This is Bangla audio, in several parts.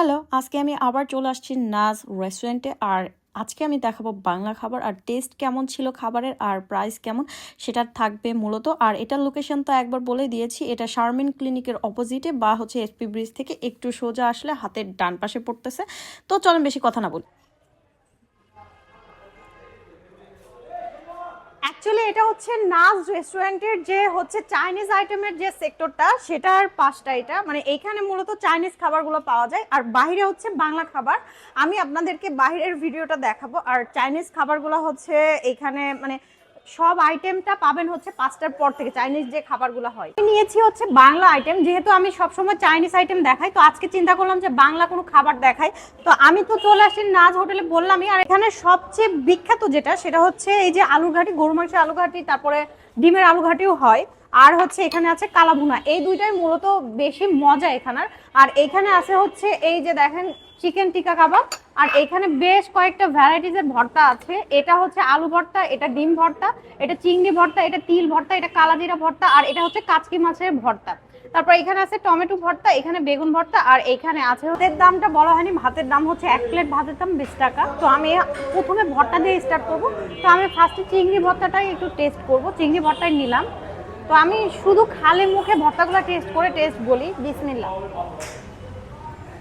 হ্যালো, আজকে আমি আবার চলে আসছি নাজ রেস্টুরেন্টে। আর আজকে আমি দেখাবো বাংলা খাবার আর টেস্ট কেমন ছিল খাবারের আর প্রাইস কেমন সেটা থাকবে মূলত। আর এটার লোকেশন তো একবার বলে দিয়েছি, এটা শারমিন ক্লিনিকের অপোজিটে বা হচ্ছে এসপি ব্রিজ থেকে একটু সোজা আসলে হাতের ডান পাশে পড়তেছে। তো চলেন বেশি কথা না বলি। অ্যাকচুয়ালি এটা হচ্ছে নাজ রেস্টুরেন্টের যে হচ্ছে চাইনিজ আইটেমের যে সেক্টরটা সেটার পাশটা, এটা মানে এইখানে মূলত চাইনিজ খাবারগুলো পাওয়া যায় আর বাইরে হচ্ছে বাংলা খাবার। আমি আপনাদেরকে বাইরের ভিডিওটা দেখাবো। আর চাইনিজ খাবারগুলো হচ্ছে এইখানে মানে সব আইটেমটা পাবেন হচ্ছে 5টার পর থেকে, চাইনিজ যে খাবারগুলো হয়। আমি নিয়েছি হচ্ছে বাংলা আইটেম, যেহেতু আমি সবসময় চাইনিজ আইটেম দেখাই, তো আজকে চিন্তা করলাম যে বাংলা কোনো খাবার দেখাই। তো আমি তো চলে আসি নাজ হোটেলে বললামই। আর এখানে সবচেয়ে বিখ্যাত যেটা সেটা হচ্ছে এই যে আলুর ঘাটি, গরু মাংসের আলু ঘাটি, তারপরে ডিমের আলু ঘাটিও হয়। আর হচ্ছে এখানে আছে কালাভুনা, এই দুইটাই মূলত বেশি মজা এখানের। আর এখানে আছে হচ্ছে এই যে দেখেন চিকেন টিক্কা কাবাব। আর এখানে বেশ কয়েকটা ভ্যারাইটিজের ভর্তা আছে। এটা হচ্ছে আলু ভর্তা, এটা ডিম ভর্তা, এটা চিংড়ি ভর্তা, এটা তিল ভর্তা, এটা কালাজিরা ভর্তা, আর এটা হচ্ছে কাচকি মাছের ভর্তা। তারপর এখানে আছে টমেটো ভর্তা, এখানে বেগুন ভর্তা, আর এখানে আছে ভাতের দামটা বলা হয়নি, ভাতের দাম হচ্ছে 1 প্লেট ভাতের দাম 20 টাকা। তো আমি প্রথমে ভর্তা দিয়ে স্টার্ট করব। তো আমি ফার্স্টে চিংড়ি ভর্তাটাই একটু টেস্ট করব, চিংড়ি ভর্তাই নিলাম। তো আমি শুধু খালি মুখে ভর্তাগুলো টেস্ট করে টেস্ট বলি। বিসমিল্লাহ।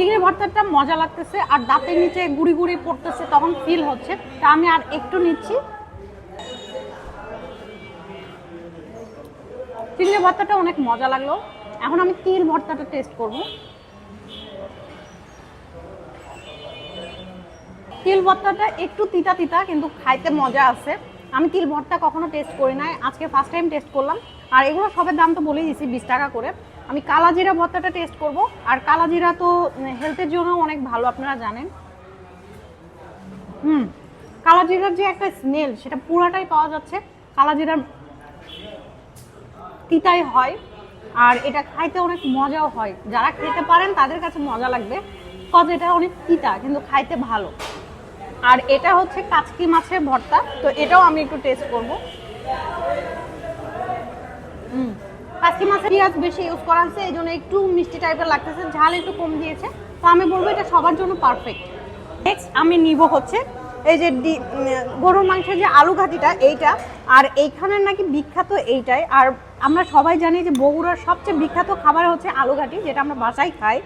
চিংড়ি ভর্তাটা মজা লাগতেছে আর দাঁতের নিচে গুড়ি গুড়ি পড়তেছে, তখন ফিল হচ্ছে। তা আমি আর একটু নিচ্ছি। চিংড়ি ভর্তাটা অনেক মজা লাগলো। এখন আমি তিল ভর্তাটা টেস্ট করব। তিল ভর্তাটা একটু তিতা তিতা কিন্তু খাইতে মজা আছে। আমি তিল ভর্তা কখনো টেস্ট করি নাই, আজকে ফার্স্ট টাইম টেস্ট করলাম। আর এগুলো সবের দাম তো বলেই দিছি 20 টাকা করে। আমি কালাজিরা ভর্তাটা টেস্ট করব। আর কালাজিরা তো হেলথের জন্য অনেক ভালো, আপনারা জানেন। কালাজিরার যে একটা স্মেল সেটা পুরাটাই পাওয়া যাচ্ছে। কালাজিরার তিতাই হয় আর এটা খাইতে অনেক মজাও হয়। যারা খেতে পারেন তাদের কাছে মজা লাগবে, কজ এটা অনেক তিতা কিন্তু খাইতে ভালো। আর এটা হচ্ছে কাচকি মাছের ভর্তা, তো এটাও আমি একটু টেস্ট করব। কাচকি মাছের পেঁয়াজ বেশি ইউজ করা হয়েছে, এই জন্য একটু মিষ্টি টাইপের লাগতেছে, ঝাল একটু কম দিয়েছে। তো আমি বলবো এটা সবার জন্য পারফেক্ট। নেক্সট আমি নিব হচ্ছে এই যে গরুর মাংসের যে আলু ঘাটিটা, এইটা। আর এইখানের নাকি বিখ্যাত এইটাই। আর আমরা সবাই জানি যে বগুড়ার সবচেয়ে বিখ্যাত খাবার হচ্ছে আলু ঘাটি, যেটা আমরা বাসায় খাই।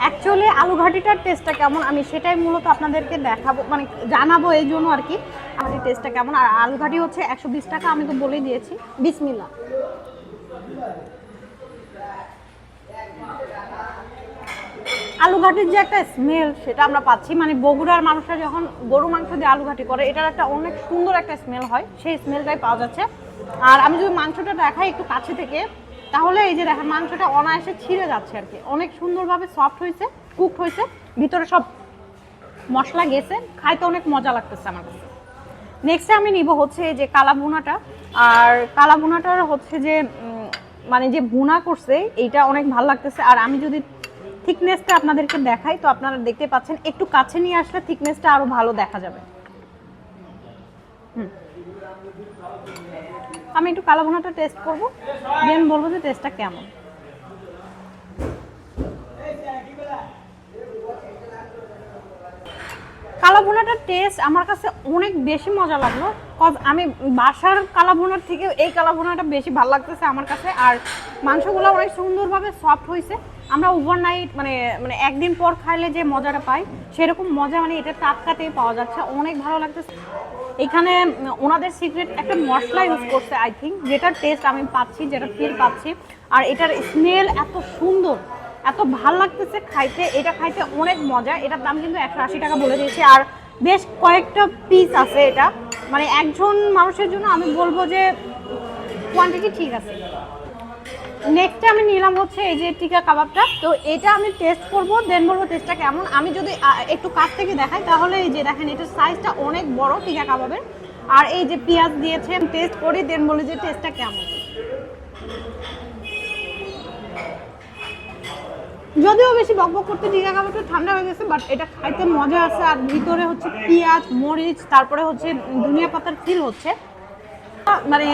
অ্যাকচুয়ালি আলু ঘাটিটার টেস্টটা কেমন আমি সেটাই মূলত আপনাদেরকে দেখাবো, মানে জানাবো এই জন্য আর কি। আমাদের টেস্টটা কেমন। আর আলু ঘাটি হচ্ছে 120 টাকা, আমি তো বলেই দিয়েছি। বিসমিল্লাহ। আলু ঘাটির যে একটা স্মেল সেটা আমরা পাচ্ছি, মানে বগুড়ার মানুষরা যখন গরু মাংস দিয়ে আলু ঘাটি করে এটার একটা অনেক সুন্দর একটা স্মেল হয়, সেই স্মেলটাই পাওয়া যাচ্ছে। আর আমি যদি মাংসটা দেখাই একটু কাছে থেকে, তাহলে এই যে দেখেন মাংসটা অনায়াসে ছিঁড়ে যাচ্ছে আর কি। অনেক সুন্দরভাবে সফট হয়েছে, কুকড হয়েছে, ভিতরে সব মশলা গেছে, খাইতে অনেক মজা লাগতেছে আমার কাছে। নেক্সটে আমি নিব হচ্ছে এই যে কালা ভুনাটা। আর কালা ভুনাটার হচ্ছে যে মানে যে ভুনা করছে এইটা অনেক ভালো লাগতেছে। আর আমি যদি থিকনেসটা আপনাদেরকে দেখাই, তো আপনারা দেখতে পাচ্ছেন, একটু কাছে নিয়ে আসলে থিকনেসটা আরো ভালো দেখা যাবে। আমি একটু কালা ভুনাটা টেস্ট করব, দেন বলবো যে টেস্টটা কেমন। কালা ভুনাটার টেস্ট আমার কাছে অনেক বেশি মজা লাগলো, কজ আমি বাসার কালা ভুনার থেকে এই কালা ভুনাটা বেশি ভালো লাগতেছে আমার কাছে। আর মাংসগুলো অনেক সুন্দরভাবে সফট হয়েছে। আমরা ওভারনাইট মানে মানে একদিন পর খাইলে যে মজাটা পাই সেরকম মজা মানে এটা টাটকাতেই পাওয়া যাচ্ছে, অনেক ভালো লাগতেছে। এখানে ওনাদের সিক্রেট একটা মশলা ইউজ করছে আই থিঙ্ক, যেটার টেস্ট আমি পাচ্ছি, যেটা ফিল পাচ্ছি। আর এটার স্মেল এত সুন্দর, এত ভাল লাগতেছে খাইতে, এটা খাইতে অনেক মজা। এটার দাম কিন্তু 180 টাকা বলে দিয়েছে। আর বেশ কয়েকটা পিস আছে এটা, মানে একজন মানুষের জন্য আমি বলবো যে কোয়ান্টিটি ঠিক আছে। নেক্সটে আমি নিলাম হচ্ছে এই যে টিকা কাবাবটা, তো এটা আমি টেস্ট করব, দেন বলবো টেস্টটা কেমন। আমি যদি একটু কাছ থেকে দেখাই তাহলে এই যে দেখেন এটার সাইজটা অনেক বড় টিকা কাবাবের। আর এই যে পেঁয়াজ দিয়েছে, টেস্ট করি দেন বলি যে টেস্টটা কেমন। যদিও বেশি বকবক করতে টিকা কাবাবটা ঠান্ডা হয়ে গেছে, বাট এটা খাইতে মজা আছে। আর ভিতরে হচ্ছে পেঁয়াজ, মরিচ, তারপরে হচ্ছে ধনিয়া পাতার ফিল হচ্ছে। মানে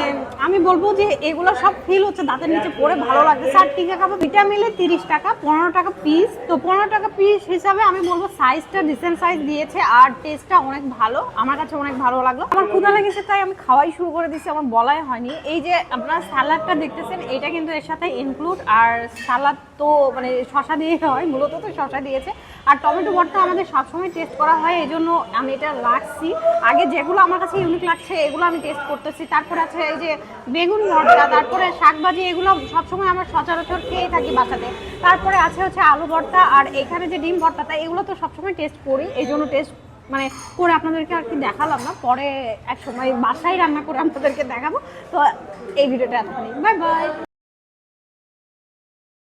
আমি বলবো যে এগুলো সব ফিল হচ্ছে দাঁতের নিচে পড়ে ভালো লাগছে। আর টিকা কাবাব দুইটা মিলে 30 টাকা, 15 টাকা পিস। তো 15 টাকা পিস হিসাবে আমি বলবো সাইজটা ডিসেন্ট সাইজ দিয়েছে আর টেস্টটা অনেক ভালো, আমার কাছে অনেক ভালো লাগলো। আমার ক্ষুধা লেগেছে তাই আমি খাওয়াই শুরু করে দিয়েছি, আমার বলাই হয়নি। এই যে আপনারা সালাদটা দেখতেছেন এটা কিন্তু এর সাথে ইনক্লুড, আর সালাদ তো মানে শশা দিয়ে হয়, মূলত তো শশা দিয়েছে। আর টমেটো ভর্তা আমাদের সবসময় টেস্ট করা হয়, এই জন্য আমি এটা রাখছি। আগে যেগুলো আমার কাছে ইউনিক লাগছে এগুলো আমি টেস্ট করতেছি। তারপরে আছে এই যে বেগুন ভর্তা, তারপরে শাকভাজি, এগুলো সবসময় আমরা সচরাচর খেয়ে থাকি বাসাতে। তারপরে আছে হচ্ছে আলু ভর্তা, আর এখানে যে ডিম ভর্তাটা, এগুলো তো সবসময় টেস্ট করি, এই জন্য টেস্ট মানে করে আপনাদেরকে আর কি দেখালাম না। পরে এক সময় বাসায় রান্না করে আপনাদেরকে দেখাবো। তো এই ভিডিওটা এতখানি, বাই বাই।